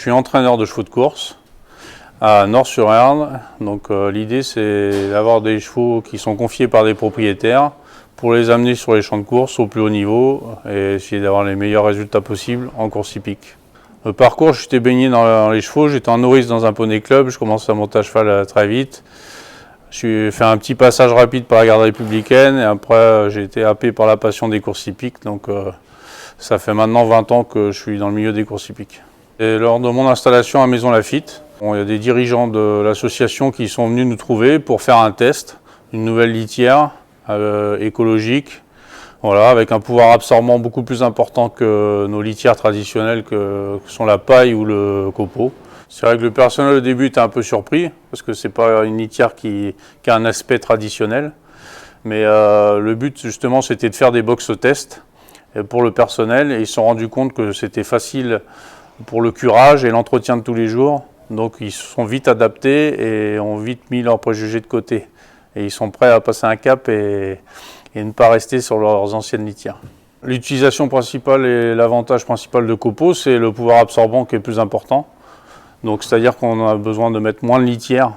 suis entraîneur de chevaux de course à Nort-sur-Erdre. Donc l'idée c'est d'avoir des chevaux qui sont confiés par des propriétaires pour les amener sur les champs de course au plus haut niveau et essayer d'avoir les meilleurs résultats possibles en course hippique. Le parcours, j'étais baigné dans les chevaux, j'étais en nourrice dans un poney club, je commençais à monter à cheval très vite. J'ai fait un petit passage rapide par la garde républicaine et après j'ai été happé par la passion des courses hippiques. Donc ça fait maintenant 20 ans que je suis dans le milieu des courses hippiques. Et lors de mon installation à Maison Lafitte, il y a des dirigeants de l'association qui sont venus nous trouver pour faire un test, une nouvelle litière écologique, voilà, avec un pouvoir absorbant beaucoup plus important que nos litières traditionnelles que sont la paille ou le copeau. C'est vrai que le personnel au début était un peu surpris parce que c'est pas une litière qui a un aspect traditionnel, mais le but justement c'était de faire des box test pour le personnel et ils se sont rendus compte que c'était facile pour le curage et l'entretien de tous les jours. Donc ils se sont vite adaptés et ont vite mis leurs préjugés de côté. Et ils sont prêts à passer un cap et ne pas rester sur leurs anciennes litières. L'utilisation principale et l'avantage principal de copeaux, c'est le pouvoir absorbant qui est plus important. Donc c'est-à-dire qu'on a besoin de mettre moins de litière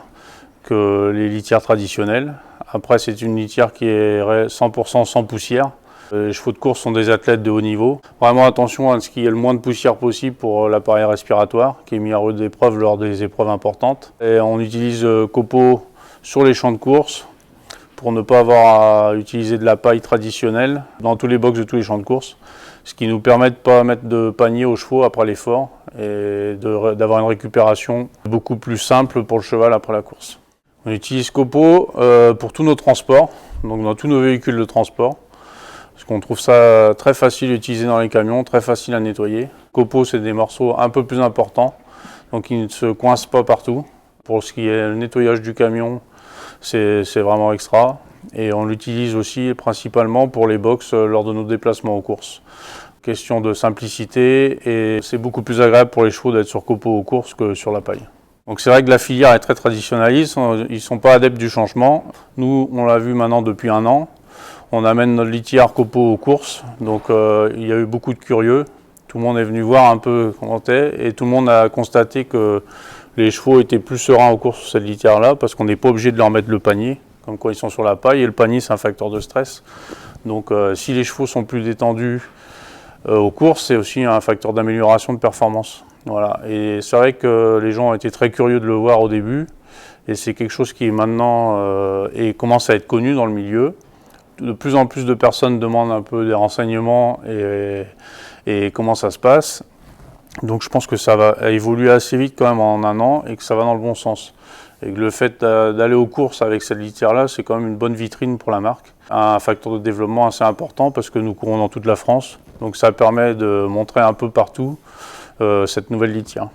que les litières traditionnelles. Après c'est une litière qui est 100% sans poussière. Les chevaux de course sont des athlètes de haut niveau. Vraiment attention à ce qu'il y ait le moins de poussière possible pour l'appareil respiratoire qui est mis à rude épreuve lors des épreuves importantes. Et on utilise copeaux sur les champs de course pour ne pas avoir à utiliser de la paille traditionnelle dans tous les box de tous les champs de course, ce qui nous permet de ne pas mettre de panier aux chevaux après l'effort et d'avoir une récupération beaucoup plus simple pour le cheval après la course. On utilise copeaux pour tous nos transports, donc dans tous nos véhicules de transport, parce qu'on trouve ça très facile à utiliser dans les camions, très facile à nettoyer. Copeaux, c'est des morceaux un peu plus importants, donc ils ne se coincent pas partout. Pour ce qui est le nettoyage du camion, c'est vraiment extra. Et on l'utilise aussi principalement pour les box lors de nos déplacements aux courses. Question de simplicité et c'est beaucoup plus agréable pour les chevaux d'être sur copeaux aux courses que sur la paille. Donc c'est vrai que la filière est très traditionnaliste, ils ne sont pas adeptes du changement. Nous, on l'a vu maintenant depuis 1 an. On amène notre litière copeaux aux courses, donc il y a eu beaucoup de curieux. Tout le monde est venu voir un peu comment c'était et tout le monde a constaté que les chevaux étaient plus sereins aux courses sur cette litière-là parce qu'on n'est pas obligé de leur mettre le panier, comme quand ils sont sur la paille, et le panier c'est un facteur de stress. Donc si les chevaux sont plus détendus aux courses, c'est aussi un facteur d'amélioration de performance. Voilà. Et c'est vrai que les gens ont été très curieux de le voir au début, et c'est quelque chose qui maintenant commence à être connu dans le milieu. De plus en plus de personnes demandent un peu des renseignements et comment ça se passe. Donc je pense que ça va évoluer assez vite quand même en 1 an et que ça va dans le bon sens. Et que le fait d'aller aux courses avec cette litière-là, c'est quand même une bonne vitrine pour la marque. Un facteur de développement assez important parce que nous courons dans toute la France. Donc ça permet de montrer un peu partout cette nouvelle litière.